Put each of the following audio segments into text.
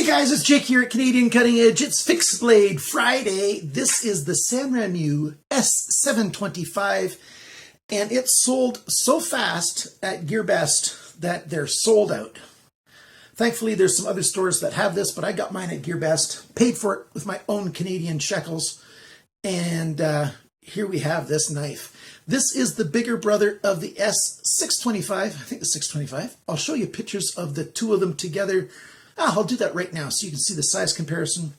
guys, it's Jake here at Canadian Cutting Edge. It's Fixed Blade Friday. This is the Sanrenmu S725, and it sold so fast at GearBest that they're sold out. Thankfully, there's some other stores that have this, but I got mine at GearBest, paid for it with my own Canadian shekels, and here we have this knife. This is the bigger brother of the S625, I think the 625. I'll show you pictures of the two of them together. I'll do that right now so you can see the size comparison.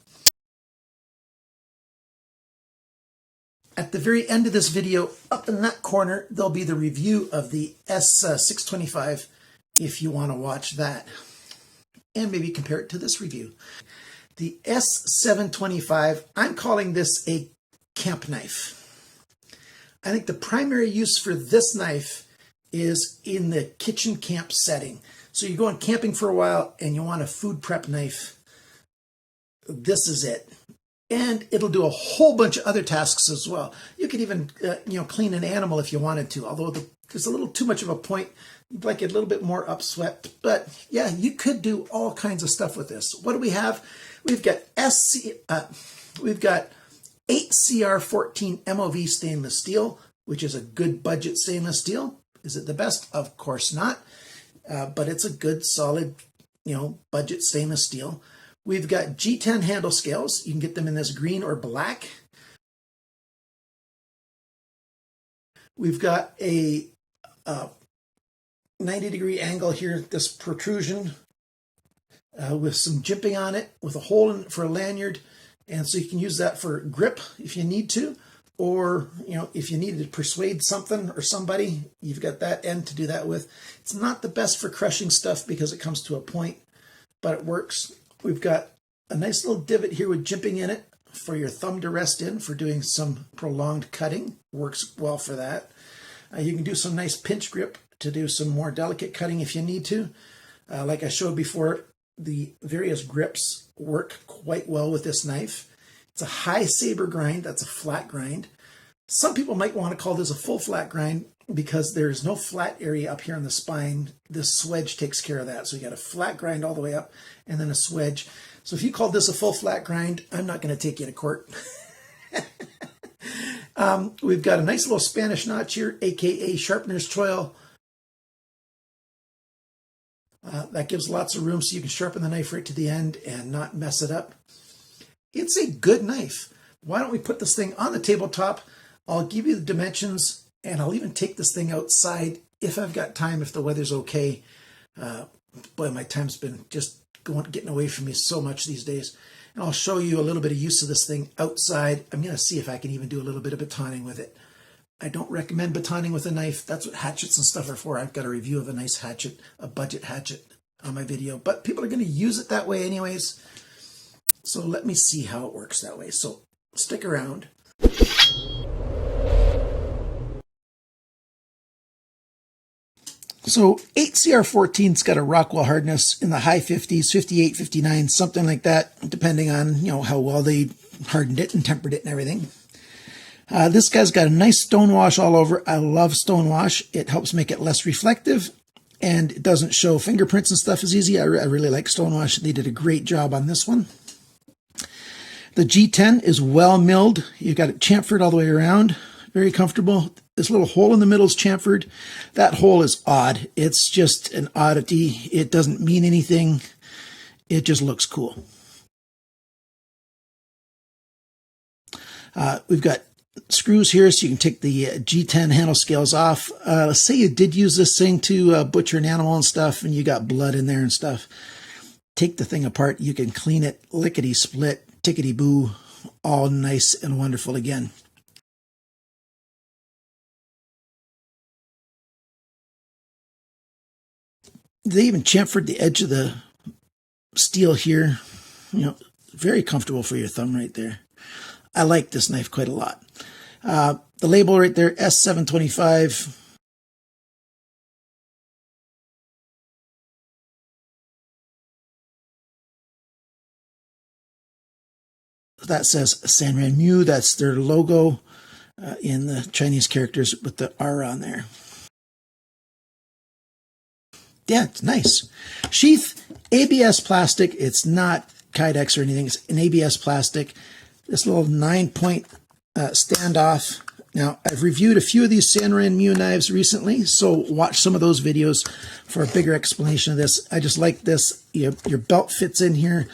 At the very end of this video, up in that corner, there'll be the review of the S625 if you want to watch that. And maybe compare it to this review. The S725, I'm calling this a camp knife. I think the primary use for this knife is in the kitchen camp setting. So you're going camping for a while and you want a food prep knife. This is it. And it'll do a whole bunch of other tasks as well. You could even clean an animal if you wanted to, although there's a little too much of a point. You'd like it a little bit more upswept. But yeah, you could do all kinds of stuff with this. What do we have? We've got 8CR14 MOV stainless steel, which is a good budget stainless steel. Is it the best? Of course not. But it's a good, solid, budget stainless steel. We've got G10 handle scales. You can get them in this green or black. We've got a 90-degree angle here, this protrusion with some jimping on it, with a hole in for a lanyard. And so you can use that for grip if you need to. Or, if you needed to persuade something or somebody, you've got that end to do that with. It's not the best for crushing stuff because it comes to a point, but it works. We've got a nice little divot here with jimping in it for your thumb to rest in for doing some prolonged cutting. Works well for that. You can do some nice pinch grip to do some more delicate cutting if you need to. Like I showed before, the various grips work quite well with this knife. It's a high saber grind, that's a flat grind. Some people might want to call this a full flat grind because there's no flat area up here on the spine. This swedge takes care of that. So you got a flat grind all the way up and then a swedge. So if you call this a full flat grind, I'm not going to take you to court. We've got a nice little Spanish notch here, aka sharpener's choil. That gives lots of room so you can sharpen the knife right to the end and not mess it up. It's a good knife. Why don't we put this thing on the tabletop? I'll give you the dimensions, and I'll even take this thing outside if I've got time, if the weather's okay. Boy, my time's been just getting away from me so much these days. And I'll show you a little bit of use of this thing outside. I'm going to see if I can even do a little bit of batoning with it. I don't recommend batoning with a knife. That's what hatchets and stuff are for. I've got a review of a nice hatchet, a budget hatchet on my video. But people are going to use it that way anyways. So let me see how it works that way. So stick around. So 8CR14's got a Rockwell hardness in the high 50s, 58, 59, something like that, depending on how well they hardened it and tempered it and everything. This guy's got a nice stonewash all over. I love stonewash. It helps make it less reflective, and it doesn't show fingerprints and stuff as easy. I really like stonewash. They did a great job on this one. The G10 is well milled. You've got it chamfered all the way around. Very comfortable. This little hole in the middle is chamfered. That hole is odd. It's just an oddity. It doesn't mean anything. It just looks cool. We've got screws here so you can take the G10 handle scales off. Let's say you did use this thing to butcher an animal and stuff, and you got blood in there and stuff. Take the thing apart. You can clean it lickety-split, tickety-boo, all nice and wonderful again. They even chamfered the edge of the steel here. Very comfortable for your thumb right there. I like this knife quite a lot. The label right there, S725. That says Sanrenmu. That's their logo in the Chinese characters with the R on there. Yeah, it's nice. Sheath, ABS plastic. It's not Kydex or anything. It's an ABS plastic. This little 9-point standoff. Now, I've reviewed a few of these Sanrenmu knives recently, so watch some of those videos for a bigger explanation of this. I just like this. Your belt fits in here.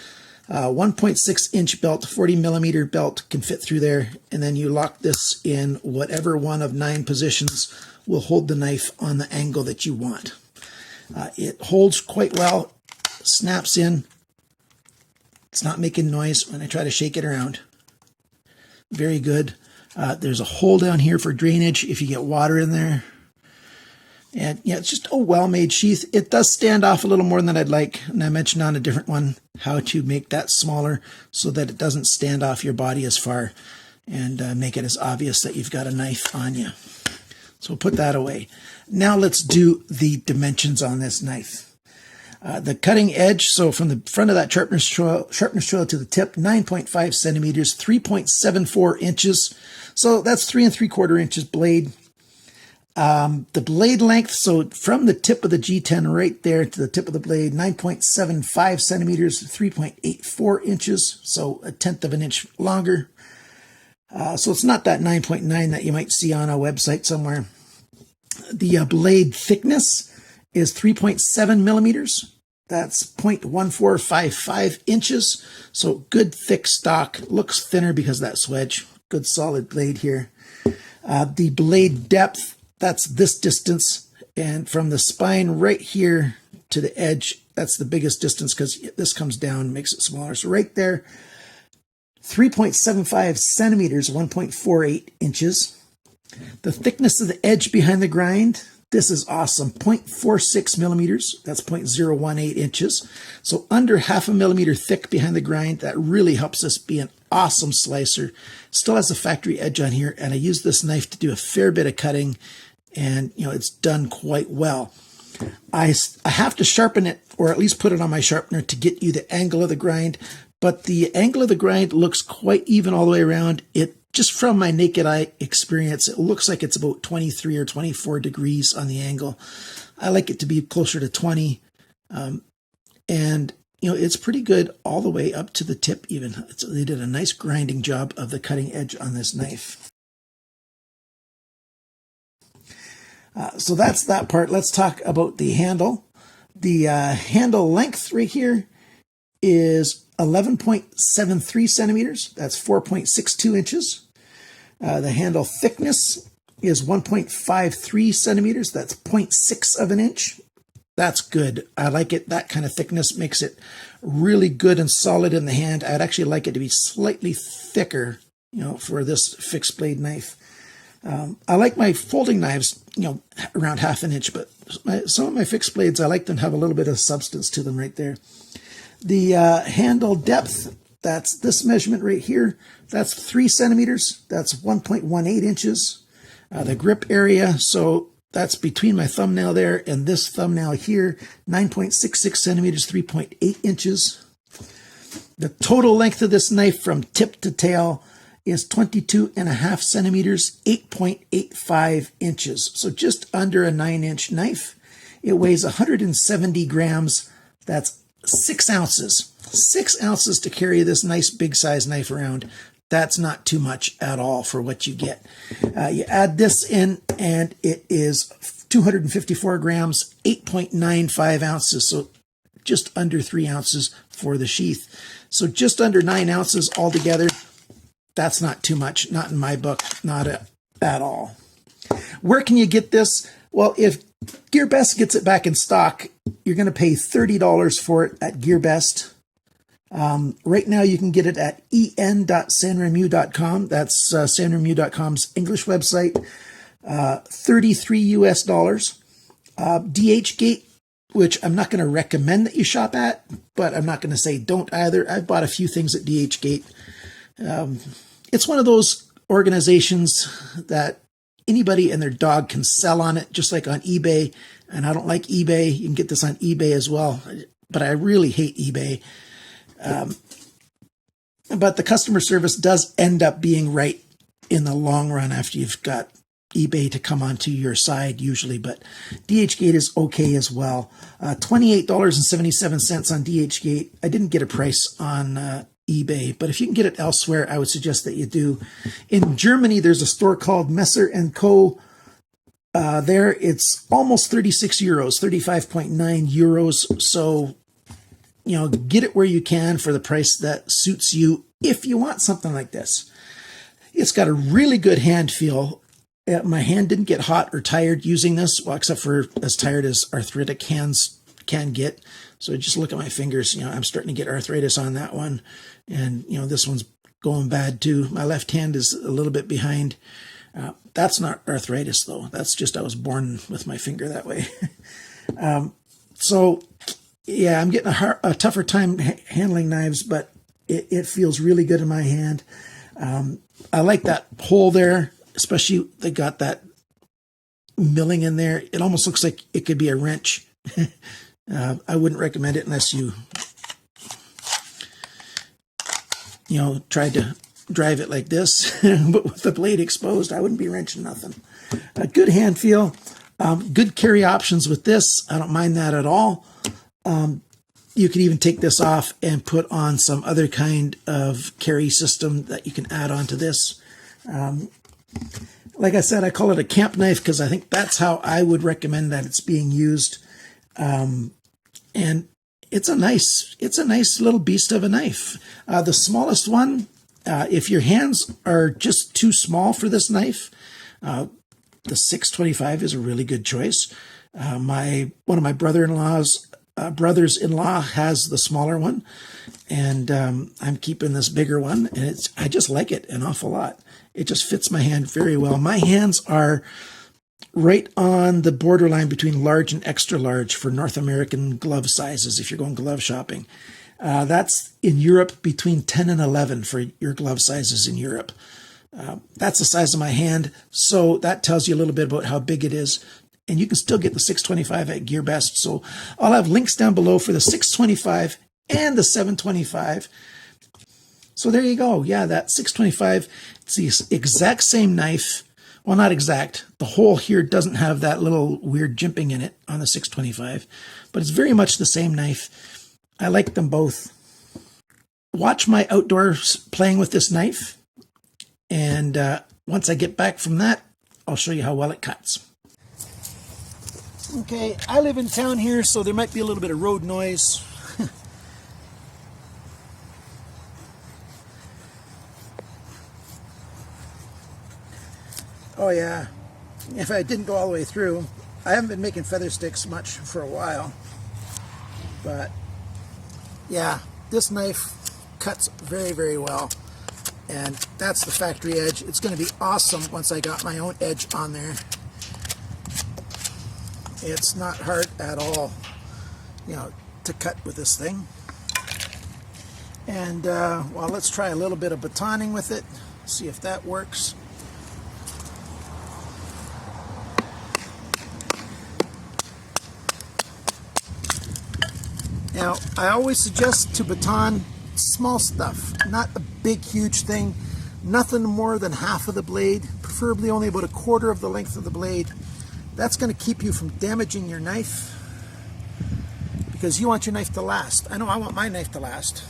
1.6-inch belt, 40-millimeter belt can fit through there, and then you lock this in whatever one of 9 positions will hold the knife on the angle that you want. It holds quite well, snaps in. It's not making noise when I try to shake it around. Very good. There's a hole down here for drainage if you get water in there. And yeah, it's just a well-made sheath. It does stand off a little more than I'd like. And I mentioned on a different one how to make that smaller so that it doesn't stand off your body as far and make it as obvious that you've got a knife on you. So we'll put that away. Now let's do the dimensions on this knife. The cutting edge, so from the front of that sharpener's choil to the tip, 9.5 centimeters, 3.74 inches. So that's 3 3/4 inches blade. The blade length, so from the tip of the G10 right there to the tip of the blade, 9.75 centimeters, 3.84 inches, so 1/10 of an inch longer. So it's not that 9.9 that you might see on a website somewhere. The blade thickness is 3.7 millimeters. That's 0.1455 inches. So good thick stock, looks thinner because of that swedge. Good solid blade here. The blade depth, that's this distance. And from the spine right here to the edge, that's the biggest distance because this comes down, makes it smaller. So right there, 3.75 centimeters, 1.48 inches. The thickness of the edge behind the grind, this is awesome, 0.46 millimeters, that's 0.018 inches. So under 0.5 millimeter thick behind the grind, that really helps us be an awesome slicer. Still has a factory edge on here, and I use this knife to do a fair bit of cutting, and it's done quite well. I have to sharpen it, or at least put it on my sharpener to get you the angle of the grind, but the angle of the grind looks quite even all the way around. Just from my naked eye experience, it looks like it's about 23 or 24 degrees on the angle. I like it to be closer to 20. And, it's pretty good all the way up to the tip even. They did a nice grinding job of the cutting edge on this knife. So that's that part. Let's talk about the handle. The handle length right here is 11.73 centimeters. That's 4.62 inches. The handle thickness is 1.53 centimeters. That's 0.6 of an inch. That's good. I like it. That kind of thickness makes it really good and solid in the hand. I'd actually like it to be slightly thicker, for this fixed blade knife. I like my folding knives, around 1/2 inch, but some of my fixed blades, I like them to have a little bit of substance to them right there. The handle depth, that's this measurement right here. That's 3 centimeters. That's 1.18 inches. The grip area, so that's between my thumbnail there and this thumbnail here, 9.66 centimeters, 3.8 inches. The total length of this knife from tip to tail is 22.5 centimeters, 8.85 inches. So just under a 9-inch knife. It weighs 170 grams. That's 6 ounces. 6 ounces to carry this nice big size knife around. That's not too much at all for what you get. You add this in and it is 254 grams, 8.95 ounces. So just under 3 ounces for the sheath. So just under 9 ounces altogether. That's not too much. Not in my book. Not at all. Where can you get this? Well, if GearBest gets it back in stock, you're going to pay $30 for it at GearBest. Right now, you can get it at en.sanrenmu.com. That's sanrenmu.com's English website. $33 US. DHGate, which I'm not going to recommend that you shop at, but I'm not going to say don't either. I've bought a few things at DHGate. It's one of those organizations that anybody and their dog can sell on it, just like on eBay. And I don't like eBay. You can get this on eBay as well, but I really hate eBay. But the customer service does end up being right in the long run after you've got eBay to come onto your side usually, but DHGate is okay as well. $28.77 on DHGate. I didn't get a price on eBay, but if you can get it elsewhere, I would suggest that you do. In Germany, there's a store called Messer & Co. There, it's almost 36 euros, 35.9 euros. So, you know, get it where you can for the price that suits you if you want something like this. It's got a really good hand feel. My hand didn't get hot or tired using this, well, except for as tired as arthritic hands can get. So just look at my fingers. You know, I'm starting to get arthritis on that one. And, you know, this one's going bad too. My left hand is a little bit behind. That's not arthritis though. That's just I was born with my finger that way. So yeah, I'm getting a tougher time handling knives, but it feels really good in my hand. I like that hole there, especially they got that milling in there. It almost looks like it could be a wrench. I wouldn't recommend it unless you tried to drive it like this, but with the blade exposed, I wouldn't be wrenching nothing. A good hand feel, good carry options with this. I don't mind that at all. You could even take this off and put on some other kind of carry system that you can add on to this. Like I said, I call it a camp knife because I think that's how I would recommend that it's being used. And it's a nice little beast of a knife. The smallest one, if your hands are just too small for this knife, the 625 is a really good choice. One of my brothers-in-law has the smaller one, and I'm keeping this bigger one, and I just like it an awful lot. It just fits my hand very well. My hands are right on the borderline between large and extra large for North American glove sizes if you're going glove shopping. That's in Europe between 10 and 11 for your glove sizes in Europe. That's the size of my hand, so that tells you a little bit about how big it is. And you can still get the 625 at GearBest. So I'll have links down below for the 625 and the 725. So there you go. Yeah, that 625, it's the exact same knife. Well, not exact. The hole here doesn't have that little weird jimping in it on the 625, but it's very much the same knife. I like them both. Watch my outdoors playing with this knife. And once I get back from that, I'll show you how well it cuts. Okay, I live in town here, so there might be a little bit of road noise. Oh yeah, if I didn't go all the way through, I haven't been making feather sticks much for a while, but yeah, this knife cuts very, very well, and that's the factory edge. It's going to be awesome once I got my own edge on there. It's not hard at all, to cut with this thing. And well, let's try a little bit of batoning with it, see if that works. Now, I always suggest to baton small stuff, not a big, huge thing, nothing more than half of the blade, preferably only about a quarter of the length of the blade. That's going to keep you from damaging your knife, because you want your knife to last. I know I want my knife to last.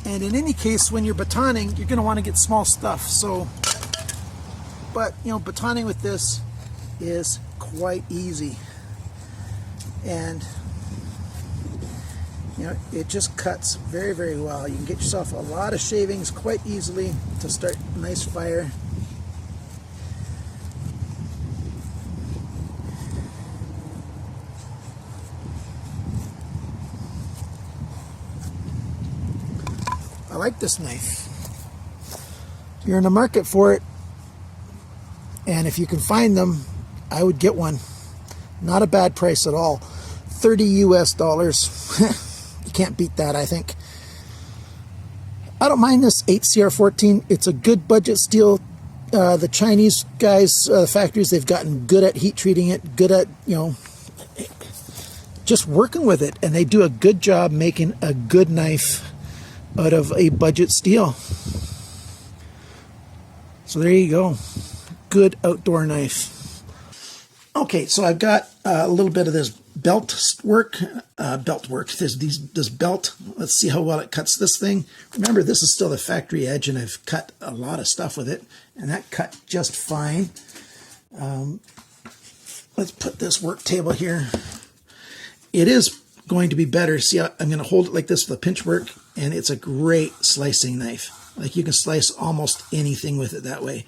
And in any case, when you're batoning, you're going to want to get small stuff. So, but batoning with this is quite easy. And it just cuts very, very well. You can get yourself a lot of shavings quite easily to start a nice fire. I like this knife. If you're in the market for it, and if you can find them, I would get one. Not a bad price at all. $30 US. You can't beat that, I think. I don't mind this 8CR14. It's a good budget steel. The Chinese guys, factories, they've gotten good at heat treating it, good at, just working with it. And they do a good job making a good knife out of a budget steel. So there you go. Good outdoor knife. Okay, so I've got a little bit of this belt work. This belt. Let's see how well it cuts this thing. Remember, this is still the factory edge, and I've cut a lot of stuff with it, and that cut just fine. Let's put this work table here. It is going to be better. See, I'm going to hold it like this with a pinch work, and it's a great slicing knife. Like, you can slice almost anything with it that way.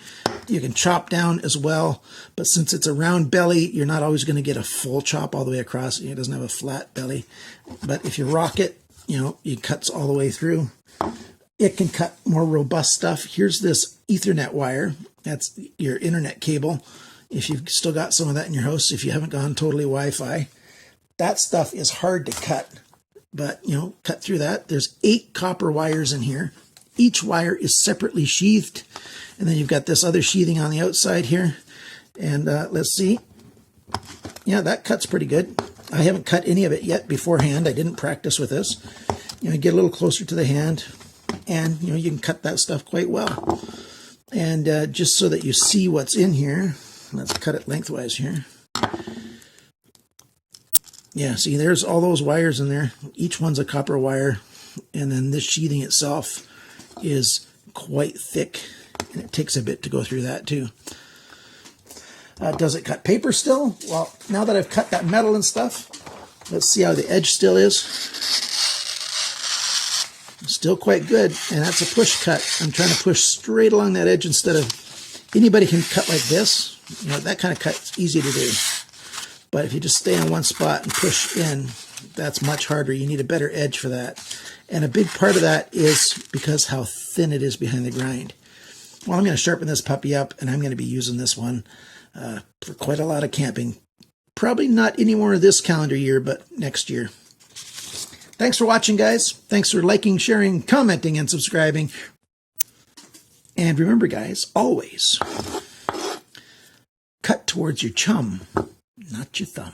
You can chop down as well, but since it's a round belly, you're not always going to get a full chop all the way across. It doesn't have a flat belly. But if you rock it, it cuts all the way through. It can cut more robust stuff. Here's this Ethernet wire. That's your internet cable. If you've still got some of that in your house, if you haven't gone totally Wi-Fi, that stuff is hard to cut. But, cut through that. There's 8 copper wires in here. Each wire is separately sheathed. And then you've got this other sheathing on the outside here. And let's see. Yeah, that cuts pretty good. I haven't cut any of it yet beforehand. I didn't practice with this. Get a little closer to the hand. And, you can cut that stuff quite well. And just so that you see what's in here, let's cut it lengthwise here. Yeah, see, there's all those wires in there. Each one's a copper wire. And then this sheathing itself is quite thick, and it takes a bit to go through that too. Does it cut paper still? Well, now that I've cut that metal and stuff, let's see how the edge still is. Still quite good, and that's a push cut. I'm trying to push straight along that edge instead of, anybody can cut like this. That kind of cut's easy to do. But if you just stay on one spot and push in, that's much harder. You need a better edge for that. And a big part of that is because how thin it is behind the grind. Well, I'm going to sharpen this puppy up, and I'm going to be using this one for quite a lot of camping. Probably not any more this calendar year, but next year. Thanks for watching, guys. Thanks for liking, sharing, commenting, and subscribing. And remember, guys, always cut towards your chum, not your thumb.